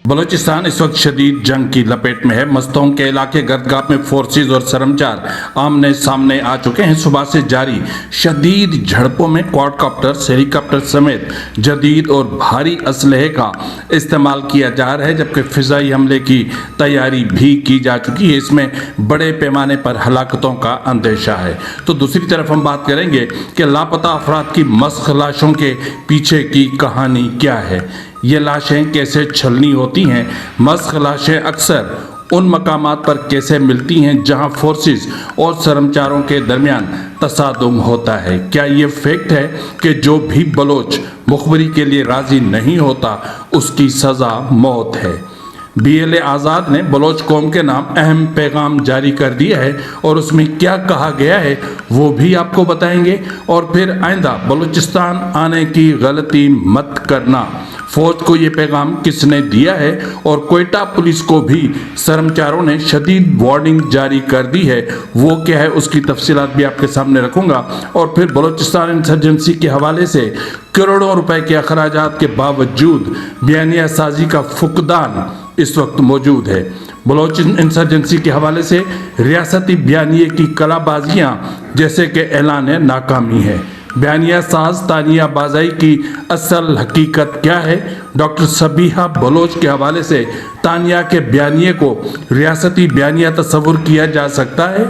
بلوچستان اس وقت شدید جنگ کی لپیٹ میں ہے۔ مستونگ کے علاقے گردگاہ میں فورسز اور سرمچار آمنے سامنے آ چکے ہیں۔ صبح سے جاری شدید جھڑپوں میں کوارڈ کاپٹر، ہیلی کاپٹر سمیت جدید اور بھاری اسلحے کا استعمال کیا جا رہا ہے، جبکہ فضائی حملے کی تیاری بھی کی جا چکی ہے۔ اس میں بڑے پیمانے پر ہلاکتوں کا اندیشہ ہے۔ تو دوسری طرف ہم بات کریں گے کہ لاپتہ افراد کی مسخ لاشوں کے پیچھے کی کہانی کیا ہے، یہ لاشیں کیسے چھلنی ہوتی ہیں۔ مسخ لاشیں اکثر ان مقامات پر کیسے ملتی ہیں جہاں فورسز اور سرمچاروں کے درمیان تصادم ہوتا ہے۔ کیا یہ فیکٹ ہے کہ جو بھی بلوچ مخبری کے لیے راضی نہیں ہوتا اس کی سزا موت ہے؟ BLA آزاد نے بلوچ قوم کے نام اہم پیغام جاری کر دیا ہے اور اس میں کیا کہا گیا ہے وہ بھی آپ کو بتائیں گے۔ اور پھر آئندہ بلوچستان آنے کی غلطی مت کرنا، فوج کو یہ پیغام کس نے دیا ہے، اور کوئٹہ پولیس کو بھی سرمچاروں نے شدید وارننگ جاری کر دی ہے، وہ کیا ہے اس کی تفصیلات بھی آپ کے سامنے رکھوں گا۔ اور پھر بلوچستان انسرجنسی کے حوالے سے کروڑوں روپے کے اخراجات کے باوجود بیانیہ سازی کا فقدان اس وقت موجود ہے۔ بلوچ انسرجنسی کے حوالے سے ریاستی بیانیے کی کلا بازیاں جیسے کہ اعلان ناکامی ہے۔ بیانیہ ساز تانیہ بازائی کی اصل حقیقت کیا ہے؟ ڈاکٹر صبیحہ بلوچ کے حوالے سے تانیہ کے بیانیے کو ریاستی بیانیہ تصور کیا جا سکتا ہے؟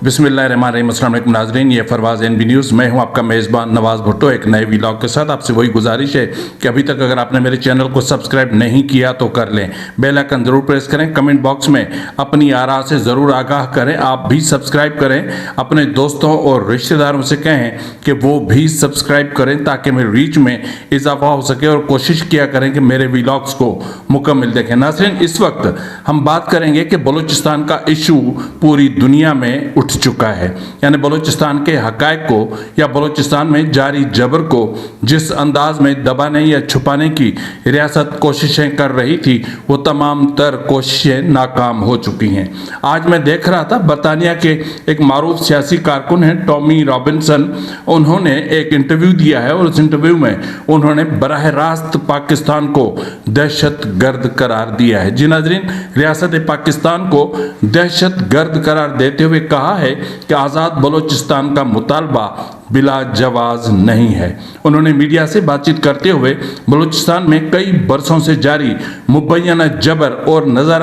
بسم اللہ الرحمن الرحیم۔ السلام علیکم ناظرین، یہ فرواز NB نیوز، میں ہوں آپ کا میزبان نواز بھٹو، ایک نئے ویلاگ کے ساتھ۔ آپ سے وہی گزارش ہے کہ ابھی تک اگر آپ نے میرے چینل کو سبسکرائب نہیں کیا تو کر لیں، بیل آئکن ضرور پریس کریں، کمنٹ باکس میں اپنی آراء سے ضرور آگاہ کریں۔ آپ بھی سبسکرائب کریں، اپنے دوستوں اور رشتہ داروں سے کہیں کہ وہ بھی سبسکرائب کریں تاکہ میری ریچ میں اضافہ ہو سکے، اور کوشش کیا کریں کہ میرے ویلاگز کو مکمل دیکھیں۔ ناظرین، اس وقت ہم بات کریں گے کہ بلوچستان کا ایشو پوری دنیا میں اٹھ چکا ہے، یعنی بلوچستان کے حقائق کو یا بلوچستان میں جاری جبر کو جس انداز میں دبانے یا چھپانے کی ریاست کوششیں کر رہی تھی وہ تمام تر کوششیں ناکام ہو چکی ہیں۔ آج میں دیکھ رہا تھا برطانیہ کے ایک معروف سیاسی کارکن ہیں ٹامی رابنسن، انہوں نے ایک انٹرویو دیا ہے اور اس انٹرویو میں انہوں نے براہ راست پاکستان کو دہشت گرد قرار دیا ہے۔ جی ناظرین، ریاست پاکستان کو دہشت گرد قرار دیتے ہوئے کہا ہے کہ آزاد بلوچستان کا مطالبہ بلا جواز نہیں ہے۔ انہوں نے میڈیا سے بات چیت کرتے ہوئے بلوچستان میں کئی برسوں سے جاری مبینہ جبر اور نظر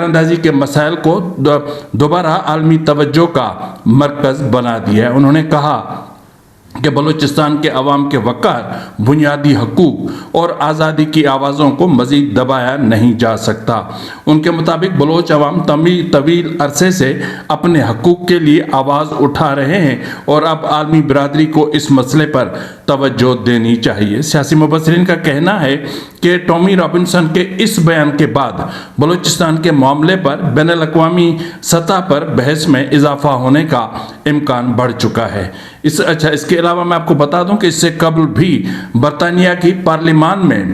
اندازی کے مسائل کو دوبارہ عالمی توجہ کا مرکز بنا دیا ہے۔ انہوں نے کہا کہ بلوچستان کے عوام کے وقار، بنیادی حقوق اور آزادی کی آوازوں کو مزید دبایا نہیں جا سکتا۔ ان کے مطابق بلوچ عوام طویل عرصے سے اپنے حقوق کے لیے آواز اٹھا رہے ہیں اور اب عالمی برادری کو اس مسئلے پر توجہ دینی چاہیے۔ سیاسی مبصرین کا کہنا ہے کہ ٹامی رابنسن کے اس بیان کے بعد بلوچستان کے معاملے پر بین الاقوامی سطح پر بحث میں اضافہ ہونے کا امکان بڑھ چکا ہے۔ اس کے علاوہ میں آپ کو بتا دوں کہ اس سے قبل بھی برطانیہ کی پارلیمان میں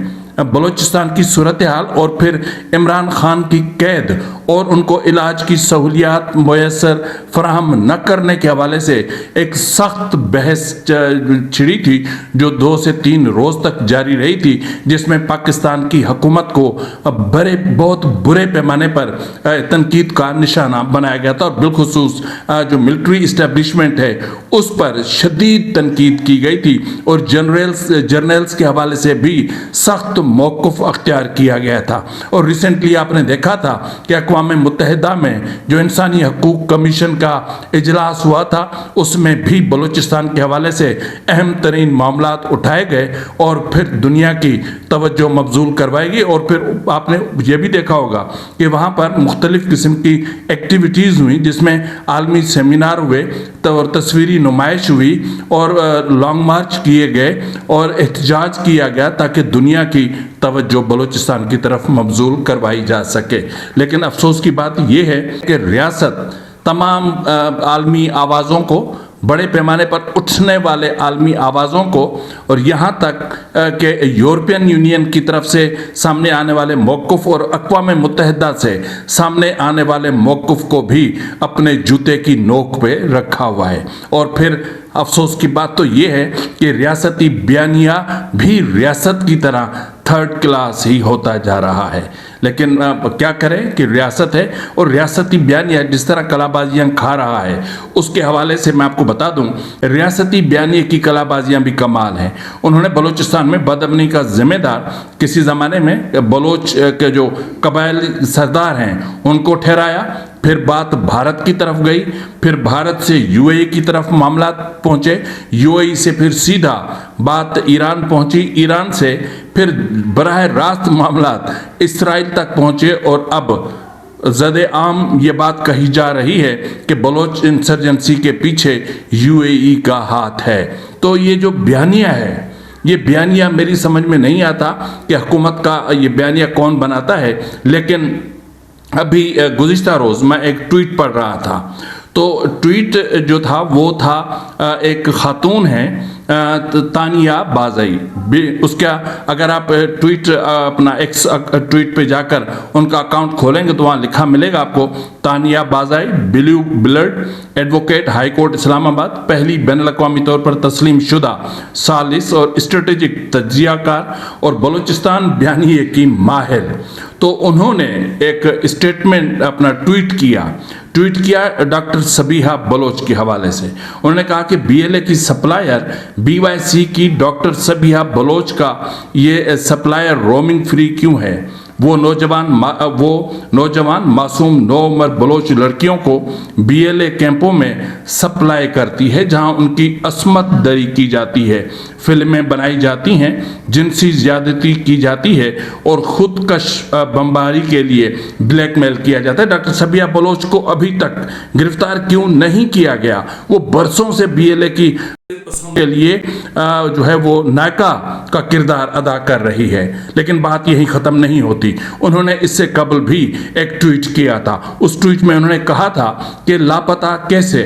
بلوچستان کی صورتحال اور پھر عمران خان کی قید اور ان کو علاج کی سہولیات میسر فراہم نہ کرنے کے حوالے سے ایک سخت بحث چھڑی تھی جو 2 سے 3 روز تک جاری رہی تھی، جس میں پاکستان کی حکومت کو بہت برے پیمانے پر تنقید کا نشانہ بنایا گیا تھا، اور بالخصوص جو ملٹری اسٹیبلشمنٹ ہے اس پر شدید تنقید کی گئی تھی، اور جرنلز کے حوالے سے بھی سخت موقف اختیار کیا گیا تھا۔ اور ریسنٹلی آپ نے دیکھا تھا کہ اقوام متحدہ میں جو انسانی حقوق کمیشن کا اجلاس ہوا تھا اس میں بھی بلوچستان کے حوالے سے اہم ترین معاملات اٹھائے گئے اور پھر دنیا کی توجہ مبذول کروائی گئی۔ اور پھر آپ نے یہ بھی دیکھا ہوگا کہ وہاں پر مختلف قسم کی ایکٹیویٹیز ہوئی، جس میں عالمی سیمینار ہوئے اور تصویری نمائش ہوئی اور لانگ مارچ کیے گئے اور احتجاج کیا گیا تاکہ دنیا کی توجہ بلوچستان کی طرف مبذول کروائی جا سکے۔ لیکن افسوس کی بات یہ ہے کہ ریاست तमाम आलमी आवाज़ों को, बड़े पैमाने पर उठने वाले आलमी आवाज़ों को, और यहाँ तक कि यूरोपियन यूनियन की तरफ से सामने आने वाले मौक़िफ़ और अक़वाम मुत्तहिदा से सामने आने वाले मौक़िफ़ को भी अपने जूते की नोक पे रखा हुआ है। और फिर अफसोस की बात तो ये है कि रियासती बयानिया भी रियासत की तरह थर्ड क्लास ही होता जा रहा है। लेकिन क्या करें कि रियासत है, और रियासती बयानिया जिस तरह कलाबाजियाँ खा रहा है उसके हवाले से मैं आपको बता दूं, रियासती बयानिया की कलाबाजियाँ भी कमाल हैं। उन्होंने बलूचिस्तान में बदअमनी का जिम्मेदार किसी ज़माने में बलोच के जो कबायली सरदार हैं उनको ठहराया, फिर बात भारत की तरफ गई, फिर भारत से यूएई की तरफ मामला पहुँचे, यूएई से फिर सीधा बात ईरान पहुँची, ईरान से फिर बराह रास्त मामलात इसराइल तक पहुँचे, और अब ज़द आम ये बात कही जा रही है कि बलोच इंसर्जेंसी के पीछे यूएई का हाथ है। तो ये जो बयानिया है, ये बयानिया मेरी समझ में नहीं आता कि हुकूमत का ये बयानिया कौन बनाता है। लेकिन अभी गुज़िश्ता रोज़ मैं एक ट्वीट पढ़ रहा था, तो ट्वीट जो था वो था एक खातून है तानिया बाज़ई, उसका अगर आप ट्वीट अपना एक्स ट्वीट पे जाकर उनका अकाउंट खोलेंगे तो वहाँ लिखा मिलेगा आपको, Tania Bazai blue blood advocate high court Islamabad, पहली बैनुल-अक़वामी तौर पर तस्लीम शुदा सालिस और स्ट्रेटेजिक तज्ज़ियाकार और बलूचिस्तान बयानिए की माहिर। तो उन्होंने एक स्टेटमेंट अपना ट्वीट किया डॉक्टर सबीहा बलोच के हवाले से। उन्होंने कहा कि बीएलए की सप्लायर बीवाईसी की डॉक्टर सबीहा बलोच का ये सप्लायर रोमिंग फ्री क्यों है? वो नौजवान मासूम 9 उम्र बलोच लड़कियों को बीएलए कैंपों में सप्लाई करती है, जहां उनकी अस्मत दरी की जाती है, फिल्में बनाई जाती हैं, जिनसी ज़्यादती की जाती है और ख़ुदकश बमबारी के लिए ब्लैकमेल किया जाता है। डॉक्टर सबीहा बलोच को अभी तक गिरफ्तार क्यों नहीं किया गया? वो बरसों से बीएलए की के लिए जो है वो नायका का किरदार अदा कर रही है, लेकिन बात यही ख़त्म नहीं होती। उन्होंने इससे कबल भी एक ट्वीट किया था। उस ट्वीट में उन्होंने कहा था कि लापता कैसे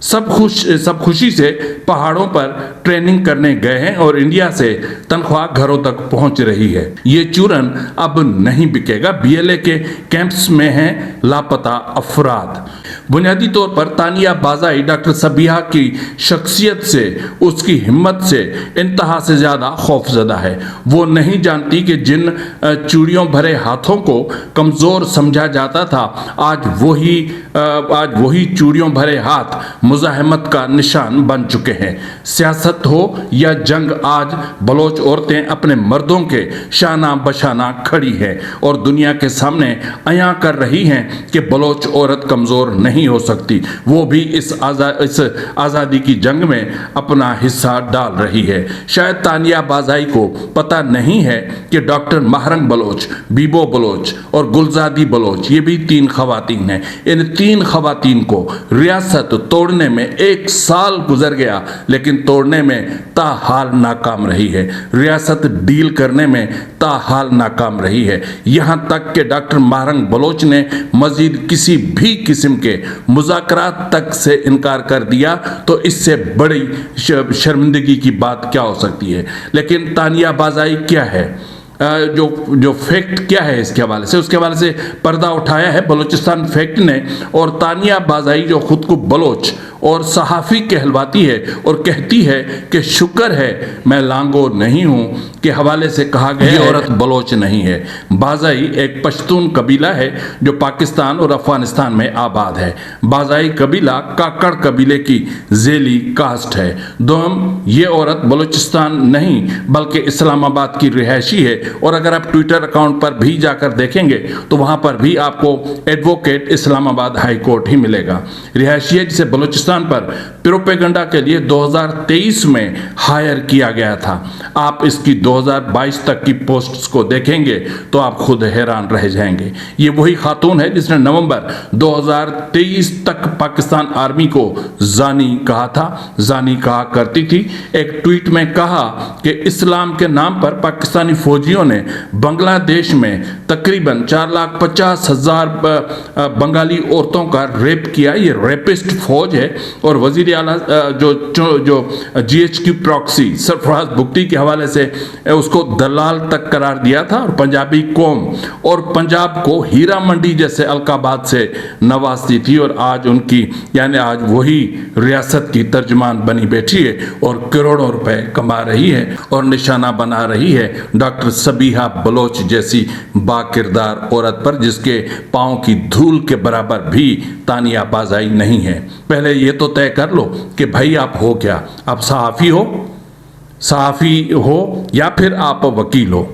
सब खुशी से पहाड़ों पर ट्रेनिंग करने गए हैं और इंडिया से तनख्वाह घरों तक पहुंच रही है। ये चूरन अब नहीं बिकेगा। बीएलए के कैंप्स में हैं लापता अफराद। बुनियादी तौर पर तानिया बाज़ई डॉक्टर सबीहा की शख्सियत से, उसकी हिम्मत से इंतहा से ज़्यादा खौफज़दा है। वो नहीं जानती कि जिन चूड़ियों भरे हाथों को कमज़ोर समझा जाता था, आज वही चूड़ियों भरे हाथ मुज़ाहमत का निशान बन चुके हैं। सियासत हो या जंग, आज बलोच औरतें अपने मर्दों के शाना बशाना खड़ी हैं और दुनिया के सामने अयां कर रही हैं कि बलोच औरत कमज़ोर नहीं हो सकती। वो भी इस आज़ादी की जंग में अपना हिस्सा डाल रही है। शायद तानिया बाज़ई को पता नहीं है कि डॉक्टर महरंग बलोच, बीबो बलोच और गुलजादी बलोच, ये भी 3 खवातीन हैं। इन 3 खवातीन को रियासत तोड़ने में 1 साल गुजर गया, लेकिन तोड़ने में ताहाल नाकाम रही है। रियासत डील करने में ताहाल नाकाम रही है। यहाँ तक कि डॉक्टर महरंग बलोच ने मजीद किसी भी किस्म के मुज़ाकरात तक से इनकार कर दिया, तो इससे बड़ी शर्मिंदगी की बात क्या हो सकती है। लेकिन तानिया बाज़ई क्या है, जो फैक्ट क्या है इसके हवाले से, उसके हवाले से पर्दा उठाया है बलूचिस्तान फैक्ट ने। और तानिया बाज़ई जो खुद को बलोच और सहाफ़ी कहलवाती है और कहती है कि शुक्र है मैं लांगो नहीं हूँ के हवाले से कहा गया औरत बलोच नहीं है। बाज़ई एक पश्तून कबीला है जो पाकिस्तान और अफ़गानिस्तान में आबाद है। बाज़ई कबीला काकड़ कबीले की ज़ेली कास्ट है। ये औरत बलूचिस्तान नहीं बल्कि इस्लामाबाद की रिहायशी है। और अगर आप ट्विटर अकाउंट पर भी जाकर देखेंगे तो वहाँ पर भी आपको एडवोकेट इस्लामाबाद हाई कोर्ट ही मिलेगा। रिहायशी है जिसे बलूचिस्तान बलूचिस्तान पर प्रोपेगेंडा के लिए 2023 में हायर किया गया था। आप इसकी 2022 तक की पोस्ट्स को देखेंगे तो आप खुद हैरान रह जाएंगे। ये वही खातून है जिसने नवंबर 2023 तक पाकिस्तान आर्मी को जानी कहा था, जानी कहा करती थी। एक ट्वीट में कहा कि इस्लाम के नाम पर पाकिस्तानी फौजियों ने बांग्लादेश में तकरीबन 4,50,000 बंगाली औरतों का रेप किया। ये रेपिस्ट फौज है। और वजीर आला जो GHQ प्रॉक्सी सरफराज भुगटी के हवाले से उसको दलाल तक करार दिया था। और पंजाबी कौम और पंजाब को हीरा मंडी जैसे अलकाबात से नवाजती थी। और आज उनकी यानी आज वही रियासत की तर्जमान बनी बैठी है और करोड़ों रुपए कमा रही है और निशाना बना रही है डॉक्टर सबीहा बलोच जैसी बाकिरदार औरत पर, जिसके पांव की धूल के बराबर भी तानिया बाज़ाई नहीं है। पहले ये तो तय कर लो कि भाई आप हो क्या, आप सहाफ़ी हो या फिर आप वकील हो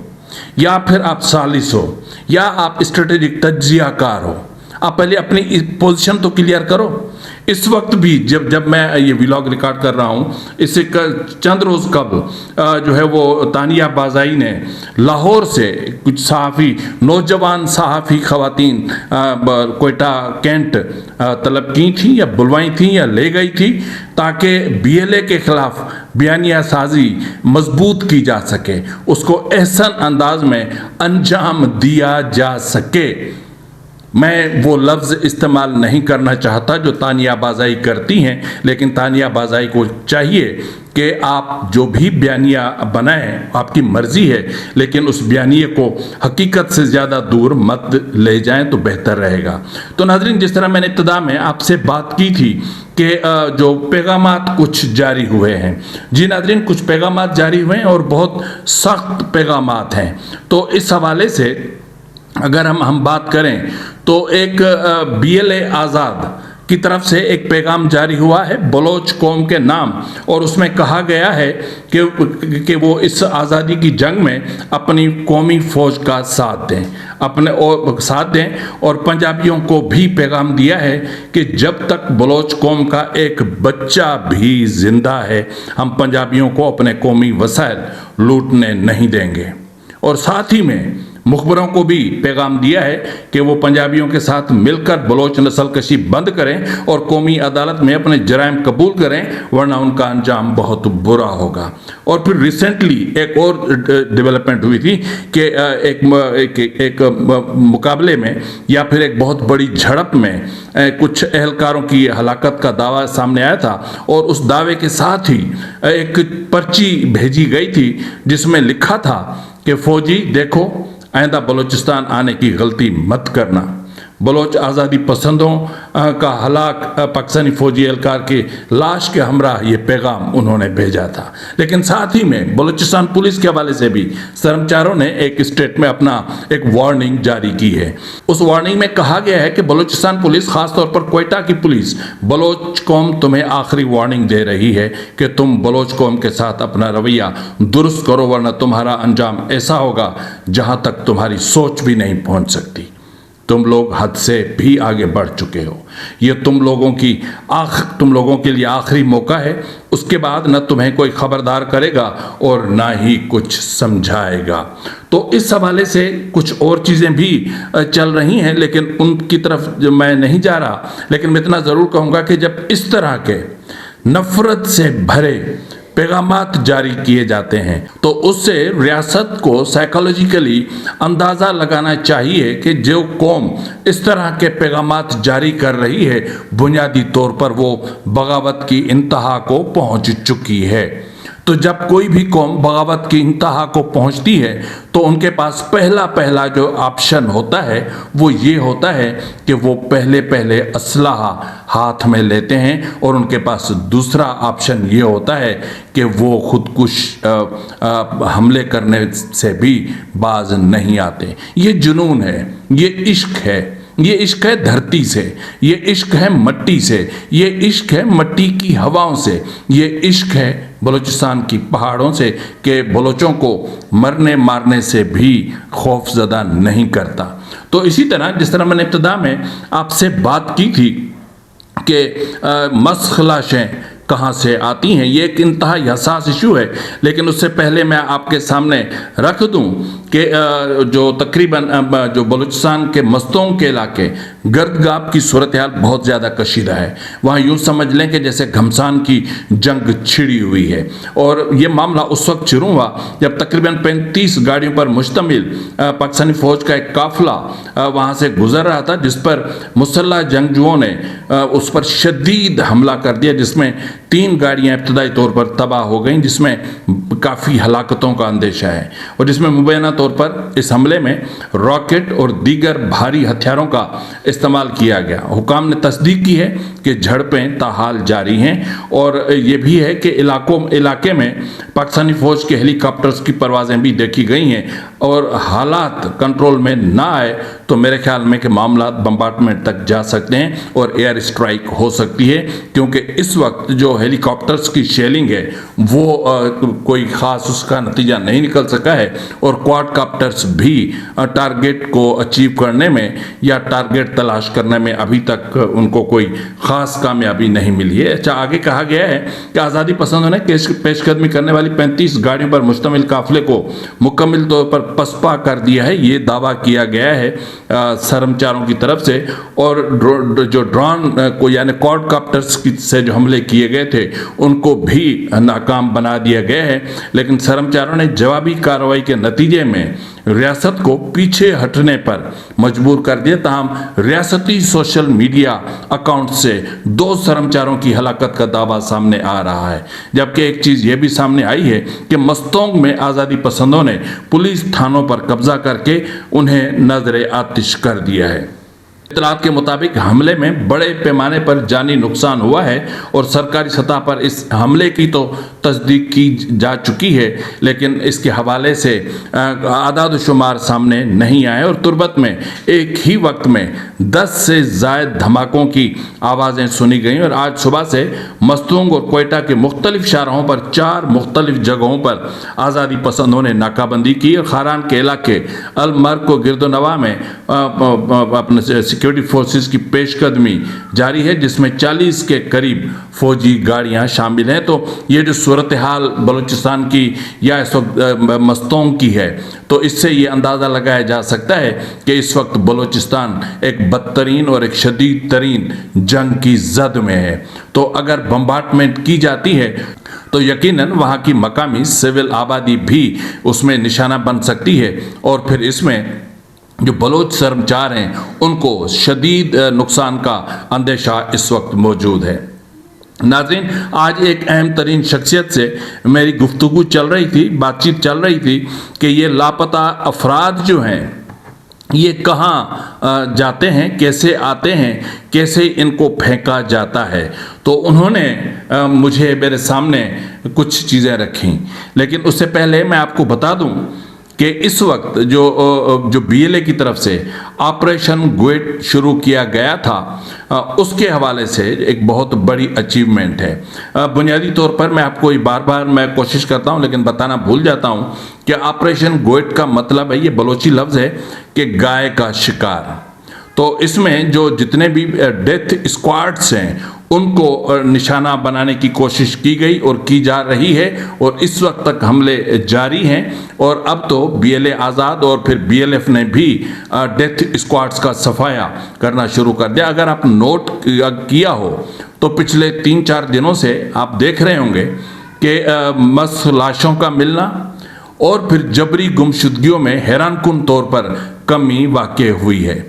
या फिर आप सालिस हो या आप स्ट्रेटेजिक तज्जियाकार हो। आप पहले अपनी पोजीशन तो क्लियर करो। इस वक्त भी जब मैं ये व्लॉग रिकॉर्ड कर रहा हूँ, इससे चंद रोज़ कबल जो है वो तानिया बाज़ाई ने लाहौर से कुछ सहाफ़ी, नौजवान सहाफ़ी ख़वातीन कोयटा कैंट तलब की थी या बुलवाई थी या ले गई थी ताकि BLA के ख़िलाफ़ बयानिया साजी मजबूत की जा सके, उसको एहसन अंदाज में अंजाम दिया जा सके। मैं वो लफ्ज़ इस्तेमाल नहीं करना चाहता जो तानिया बाज़ाई करती हैं, लेकिन तानिया बाज़ाई को चाहिए कि आप जो भी बयानिया बनाएं, आपकी मर्ज़ी है, लेकिन उस बयानिए को हकीकत से ज़्यादा दूर मत ले जाएं तो बेहतर रहेगा। तो नाज़रीन, जिस तरह मैंने इब्तिदा में आपसे बात की थी कि जो पैगामात कुछ जारी हुए हैं, जी नाज़रीन, कुछ पैगामात जारी हुए हैं और बहुत सख्त पैगामात हैं। तो इस हवाले से अगर हम बात करें तो एक BLA आज़ाद की तरफ से एक पैगाम जारी हुआ है बलोच कौम के नाम, और उसमें कहा गया है कि वो इस आज़ादी की जंग में अपनी कौमी फ़ौज का साथ दें और पंजाबियों को भी पैगाम दिया है कि जब तक बलोच कौम का एक बच्चा भी ज़िंदा है, हम पंजाबियों को अपने कौमी वसाइल लूटने नहीं देंगे। और साथ ही में मुखबरों को भी पैगाम दिया है कि वो पंजाबियों के साथ मिलकर बलोच नस्लकशी बंद करें और कौमी अदालत में अपने जराइम कबूल करें, वरना उनका अंजाम बहुत बुरा होगा। और फिर रिसेंटली एक और डेवलपमेंट हुई थी कि एक मुकाबले में या फिर एक बहुत बड़ी झड़प में कुछ एहलकारों की हलाकत का दावा सामने आया था, और उस दावे के साथ ही एक पर्ची भेजी गई थी जिसमें लिखा था कि फौजी देखो, आइंदा बलूचिस्तान आने की गलती मत करना। बलोच आज़ादी पसंदों का हलाक पाकिस्तानी फौजी एहलकार की लाश के हमरा ये पैगाम उन्होंने भेजा था। लेकिन साथ ही में बलूचिस्तान पुलिस के हवाले से भी कर्मचारियों ने एक स्टेट में अपना एक वार्निंग जारी की है। उस वार्निंग में कहा गया है कि बलूचिस्तान पुलिस, खासतौर पर कोयटा की पुलिस, बलोच कौम तुम्हें आखिरी वार्निंग दे रही है कि तुम बलोच कौम के साथ अपना रवैया दुरुस्त करो, वरना तुम्हारा अंजाम ऐसा होगा जहाँ तक तुम्हारी सोच भी नहीं पहुँच सकती। तुम लोग हद से भी आगे बढ़ चुके हो। ये तुम लोगों के लिए आखिरी मौका है। उसके बाद न तुम्हें कोई खबरदार करेगा और ना ही कुछ समझाएगा। तो इस हवाले से कुछ और चीज़ें भी चल रही हैं, लेकिन उनकी तरफ मैं नहीं जा रहा। लेकिन मैं इतना ज़रूर कहूँगा कि जब इस तरह के नफ़रत से भरे पैगामात जारी किए जाते हैं तो उससे रियासत को साइकोलॉजिकली अंदाज़ा लगाना चाहिए कि जो कौम इस तरह के पैगामात जारी कर रही है, बुनियादी तौर पर वो बगावत की इंतहा को पहुंच चुकी है। तो जब कोई भी कौम बगावत की इंतहा को पहुंचती है तो उनके पास पहला जो ऑप्शन होता है वो ये होता है कि वो पहले असलहा हाथ में लेते हैं, और उनके पास दूसरा ऑप्शन ये होता है कि वो खुदकुश हमले करने से भी बाज नहीं आते। ये जुनून है, ये इश्क है, ये इश्क है धरती से, ये इश्क है मट्टी से, ये इश्क है मट्टी की हवाओं से, ये इश्क है बलूचिस्तान की पहाड़ों से कि बलोचों को मरने मारने से भी खौफजदा नहीं करता। तो इसी तरह जिस तरह मैंने इब्तिदा में आपसे बात की थी کہ مسخ لاشیں کہاں سے آتی ہیں. یہ ایک انتہائی حساس ایشو ہے، لیکن اس سے پہلے میں آپ کے سامنے رکھ دوں کہ جو تقریباً جو بلوچستان کے مستونگ کے علاقے گردگاب کی صورتحال بہت زیادہ کشیدہ ہے. وہاں یوں سمجھ لیں کہ جیسے گھمسان کی جنگ چھڑی ہوئی ہے، اور یہ معاملہ اس وقت شروع ہوا جب تقریباً 35 گاڑیوں پر مشتمل پاکستانی فوج کا ایک قافلہ وہاں سے گزر رہا تھا، جس پر مسلح جنگجوؤں نے اس پر شدید حملہ کر دیا، جس میں 3 گاڑیاں ابتدائی طور پر تباہ ہو گئیں، جس میں کافی ہلاکتوں کا اندیشہ ہے، اور جس میں مبینہ طور پر اس حملے میں راکٹ اور دیگر بھاری ہتھیاروں کا استعمال کیا گیا. حکام نے تصدیق کی ہے کہ جھڑپیں تاحال جاری ہیں، اور یہ بھی ہے کہ علاقے میں پاکستانی فوج کے ہیلی کاپٹرز کی پروازیں بھی دیکھی گئی ہیں، اور حالات کنٹرول میں نہ آئے تو میرے خیال میں کہ معاملات بمبارڈمنٹ تک جا سکتے ہیں اور ایئر اسٹرائک ہو سکتی ہے، کیونکہ اس وقت جو ہیلی کاپٹرز کی شیلنگ ہے وہ کوئی خاص اس کا نتیجہ نہیں نکل سکا ہے، اور کوارڈ کاپٹرز بھی ٹارگٹ کو اچیو کرنے میں یا ٹارگٹ تلاش کرنے میں ابھی تک ان کو کوئی خاص کامیابی نہیں ملی ہے. اچھا، آگے کہا گیا ہے کہ آزادی پسندوں نے پیش قدمی کرنے والی 35 گاڑیوں پر مشتمل قافلے کو مکمل طور پر پسپا کر دیا ہے. یہ دعویٰ کیا گیا ہے سرمچاروں کی طرف سے، اور جو ڈرون کو یعنی کوارڈ کاپٹرز سے جو حملے کیے گئے تھے ان کو بھی ناکام بنا دیا گیا ہے. لیکن سرمچاروں نے جوابی کارروائی کے نتیجے میں ریاست کو پیچھے ہٹنے پر مجبور کر دیا. تاہم ریاستی سوشل میڈیا اکاؤنٹ سے 2 سرمچاروں کی ہلاکت کا دعویٰ سامنے آ رہا ہے، جبکہ ایک چیز یہ بھی سامنے آئی ہے کہ مستونگ میں آزادی پسندوں نے پولیس تھانوں پر قبضہ کر کے انہیں نظر آتش کر دیا ہے. اطلاعات کے مطابق حملے میں بڑے پیمانے پر جانی نقصان ہوا ہے، اور سرکاری سطح پر اس حملے کی تو تصدیق کی جا چکی ہے، لیکن اس کے حوالے سے اعداد و شمار سامنے نہیں آئے، اور تربت میں ایک ہی وقت میں 10 سے زائد دھماکوں کی آوازیں سنی گئیں. اور آج صبح سے مستونگ اور کوئٹہ کے مختلف شاہراہوں پر 4 مختلف جگہوں پر آزادی پسندوں نے ناکہ بندی کی، اور خاران کے علاقے المرگ و گرد و نواح میں اپنے سیکیورٹی فورسز کی پیش قدمی جاری ہے، جس میں 40 کے قریب فوجی گاڑیاں شامل ہیں. تو یہ جو صورتحال بلوچستان کی یا اس وقت مستونگ کی ہے، تو اس سے یہ اندازہ لگایا جا سکتا ہے کہ اس وقت بلوچستان ایک بدترین اور ایک شدید ترین جنگ کی زد میں ہے. تو اگر بمبارڈمنٹ کی جاتی ہے تو یقیناً وہاں کی مقامی سول آبادی بھی اس میں نشانہ بن سکتی ہے، اور پھر اس میں جو بلوچ سرمچار ہیں ان کو شدید نقصان کا اندیشہ اس وقت موجود ہے. ناظرین، آج ایک اہم ترین شخصیت سے میری گفتگو چل رہی تھی، بات چیت چل رہی تھی کہ یہ لاپتہ افراد جو ہیں یہ کہاں جاتے ہیں، کیسے آتے ہیں، کیسے ان کو پھینکا جاتا ہے. تو انہوں نے مجھے میرے سامنے کچھ چیزیں رکھیں، لیکن اس سے پہلے میں آپ کو بتا دوں کہ اس وقت جو بی ایل اے کی طرف سے آپریشن گوئٹ شروع کیا گیا تھا، اس کے حوالے سے ایک بہت بڑی اچیومنٹ ہے. بنیادی طور پر میں آپ کو بار بار میں کوشش کرتا ہوں لیکن بتانا بھول جاتا ہوں کہ آپریشن گوئٹ کا مطلب ہے، یہ بلوچی لفظ ہے کہ گائے کا شکار. تو اس میں جو جتنے بھی ڈیتھ اسکواڈز ہیں ان کو نشانہ بنانے کی کوشش کی گئی اور کی جا رہی ہے، اور اس وقت تک حملے جاری ہیں. اور اب تو بی ایل اے آزاد اور پھر بی ایل ایف نے بھی ڈیتھ اسکواڈز کا صفایا کرنا شروع کر دیا. اگر آپ نوٹ کیا ہو تو پچھلے 3-4 دنوں سے آپ دیکھ رہے ہوں گے کہ مسخ لاشوں کا ملنا اور پھر جبری گمشدگیوں میں حیران کن طور پر کمی واقع ہوئی ہے،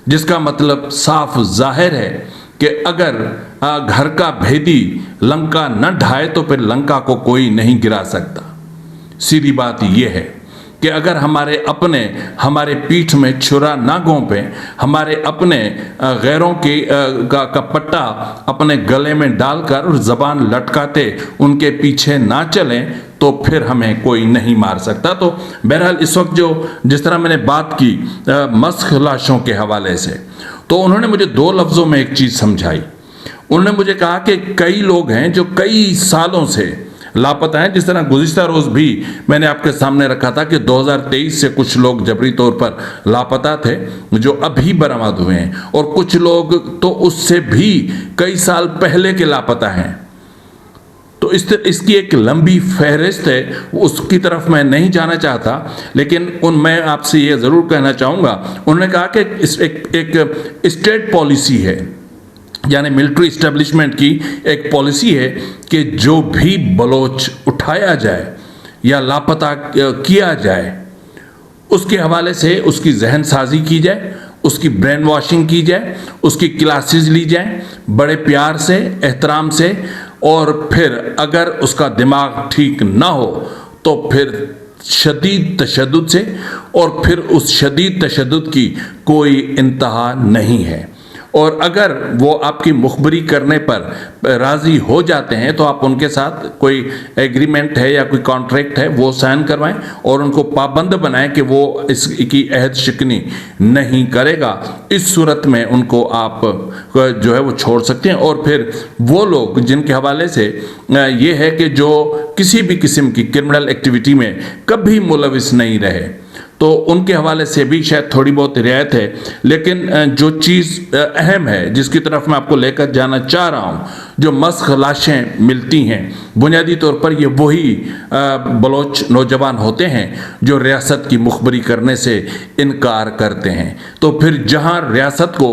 جس کا مطلب صاف ظاہر ہے کہ اگر گھر کا بھیدی لنکا نہ ڈھائے تو پھر لنکا کو کوئی نہیں گرا سکتا. سیدھی بات یہ ہے کہ اگر ہمارے پیٹھ میں چھرا نہ گھونپیں، ہمارے اپنے غیروں کا پٹا اپنے گلے میں ڈال کر اور زبان لٹکاتے ان کے پیچھے نہ چلیں تو پھر ہمیں کوئی نہیں مار سکتا. تو بہرحال اس وقت جس طرح میں نے بات کی مسخ لاشوں کے حوالے سے، تو انہوں نے مجھے 2 لفظوں میں ایک چیز سمجھائی. انہوں نے مجھے کہا کہ کئی لوگ ہیں جو کئی سالوں سے लापता हैं। जिस तरह गुज़िश्ता रोज़ भी मैंने आपके सामने रखा था कि 2023 से कुछ लोग जबरी तौर पर लापता थे जो अभी बरामद हुए हैं, और कुछ लोग तो उससे भी कई साल पहले के लापता हैं। तो इसकी एक लंबी फहरिस्त है, उसकी तरफ मैं नहीं जाना चाहता, लेकिन मैं आपसे ये ज़रूर कहना चाहूँगा, उन्होंने कहा कि एक स्टेट पॉलिसी है, यानी मिलिट्री इस्टेब्लिशमेंट की एक पॉलिसी है कि जो भी बलोच उठाया जाए या लापता किया जाए उसके हवाले से उसकी जहन साजी की जाए, उसकी ब्रेन वॉशिंग की जाए, उसकी क्लासेस ली जाए बड़े प्यार से, एहतराम से, और फिर अगर उसका दिमाग ठीक ना हो तो फिर शदीद तशद्दुद से, और फिर उस शदीद तशद्दुद की कोई इंतहा नहीं है। और अगर वो आपकी मुखबरी करने पर राज़ी हो जाते हैं तो आप उनके साथ कोई एग्रीमेंट है या कोई कॉन्ट्रैक्ट है वो साइन करवाएं और उनको पाबंद बनाएं कि वो इसकी अहद शिकनी नहीं करेगा। इस सूरत में उनको आप जो है वो छोड़ सकते हैं। और फिर वो लोग जिनके हवाले से ये है कि जो किसी भी किस्म की क्रिमिनल एक्टिविटी में कभी मुलविस नहीं रहे, तो उनके हवाले से भी शायद थोड़ी बहुत रियायत है। लेकिन जो चीज़ अहम है जिसकी तरफ मैं आपको लेकर जाना चाह रहा हूँ, जो मस्ख लाशें मिलती हैं, बुनियादी तौर पर ये वही बलोच नौजवान होते हैं जो रियासत की मुखबरी करने से इनकार करते हैं। तो फिर जहाँ रियासत को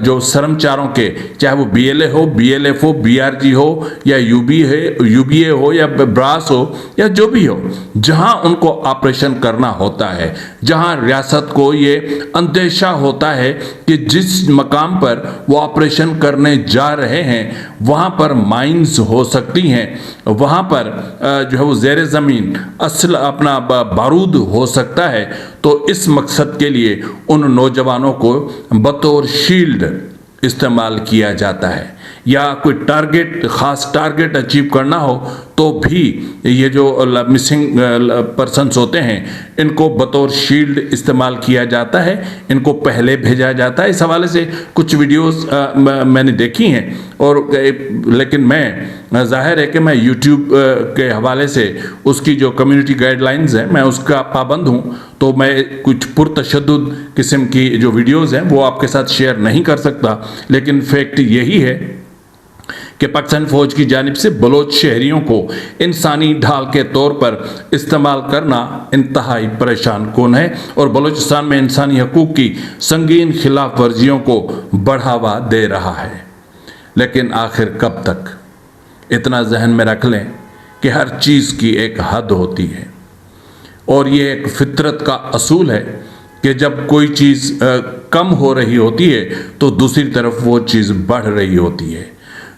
जो शर्मचारों के, चाहे वो BLA हो, BLF हो, BRG हो या UBA हो या ब्रास हो या जो भी हो, जहाँ उनको ऑपरेशन करना होता है, जहाँ रियासत को ये अंदेशा होता है कि जिस मकाम पर वो ऑपरेशन करने जा रहे हैं वहाँ पर माइंस हो सकती हैं, वहाँ पर जो है वो ज़ेर ज़मीन अपना बारूद हो सकता है, तो इस मकसद के लिए उन नौजवानों को बतौर शील्ड इस्तेमाल किया जाता है। या कोई ख़ास टारगेट अचीव करना हो तो भी ये जो मिसिंग पर्सन्स होते हैं इनको बतौर शील्ड इस्तेमाल किया जाता है, इनको पहले भेजा जाता है। इस हवाले से कुछ वीडियोस मैंने देखी हैं, और लेकिन मैं ज़ाहिर है कि मैं YouTube के हवाले से उसकी जो कम्युनिटी गाइडलाइंस है मैं उसका पाबंद हूँ, तो मैं कुछ पुरतशद्दुद किस्म की जो वीडियोस हैं वो आपके साथ शेयर नहीं कर सकता। लेकिन फैक्ट यही है कि पाकिस्तान फ़ौज की जानिब से बलोच शहरियों को इंसानी ढाल के तौर पर इस्तेमाल करना इंतहाई परेशान कुन है, और बलूचिस्तान में इंसानी हकूक़ की संगीन खिलाफ वर्जियों को बढ़ावा दे रहा है। लेकिन आखिर कब तक? इतना जहन में रख लें कि हर चीज़ की एक हद होती है, और ये एक फितरत का असूल है कि जब कोई चीज़ कम हो रही होती है तो दूसरी तरफ वो चीज़ बढ़ रही होती है।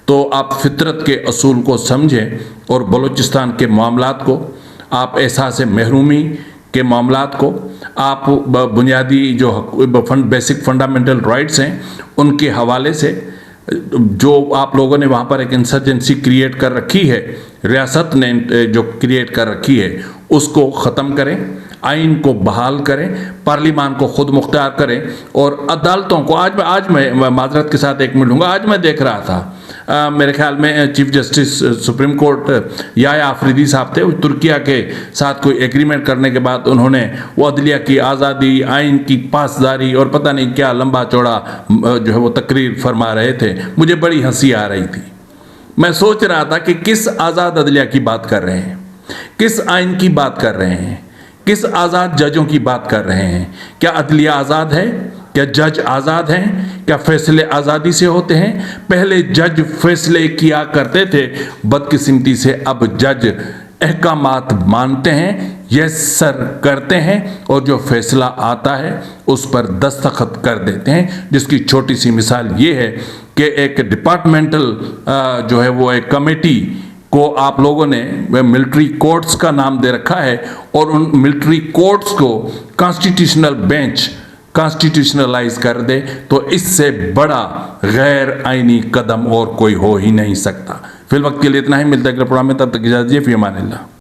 तो आप फितरत के असूल को समझें और बलूचिस्तान के मामलात को, आप एहसास महरूमी के मामलात को, आप बुनियादी जो बेसिक फंडामेंटल राइट्स हैं उनके हवाले से, जो आप लोगों ने वहाँ पर एक इंसर्जेंसी क्रिएट कर रखी है, रियासत ने जो क्रिएट कर रखी है, उसको ख़त्म करें, आइन को बहाल करें, पार्लिमान को खुद मुख्तार करें, और अदालतों को आज मैं माजरत के साथ एक मिनट लूँगा। आज मैं देख रहा था मेरे ख्याल में chief justice supreme court Yahya Afridi साहब थे, तुर्किया के साथ कोई एग्रीमेंट करने के बाद उन्होंने वो अदलिया की आज़ादी, आइन की पासदारी और पता नहीं क्या लंबा चौड़ा जो है वो तकरीर फरमा रहे थे। मुझे बड़ी हंसी आ रही थी। मैं सोच रहा था कि किस आज़ाद अदलिया की बात कर रहे हैं, किस आइन की बात कर रहे हैं, किस आज़ाद जजों की बात कर रहे हैं? क्या अदलिया आज़ाद है? क्या जज आज़ाद हैं? क्या फैसले आज़ादी से होते हैं? पहले जज फैसले किया करते थे, बदकिस्मती से अब जज अहकामात मानते हैं, यस सर करते हैं, और जो फैसला आता है उस पर दस्तखत कर देते हैं। जिसकी छोटी सी मिसाल ये है कि एक डिपार्टमेंटल जो है वो एक कमेटी को आप लोगों ने मिलिट्री कोर्ट्स का नाम दे रखा है, और उन मिलिट्री कोर्ट्स को कॉन्स्टिट्यूशनल बेंच कॉन्स्टिट्यूशनलाइज कर दे, तो इससे बड़ा गैर आइनी कदम और कोई हो ही नहीं सकता। फिल वक्त के लिए इतना ही, मिलता है अगले प्रोग्राम में, तब तक इजाज़त दीजिए। फ़ी अमानिल्लाह।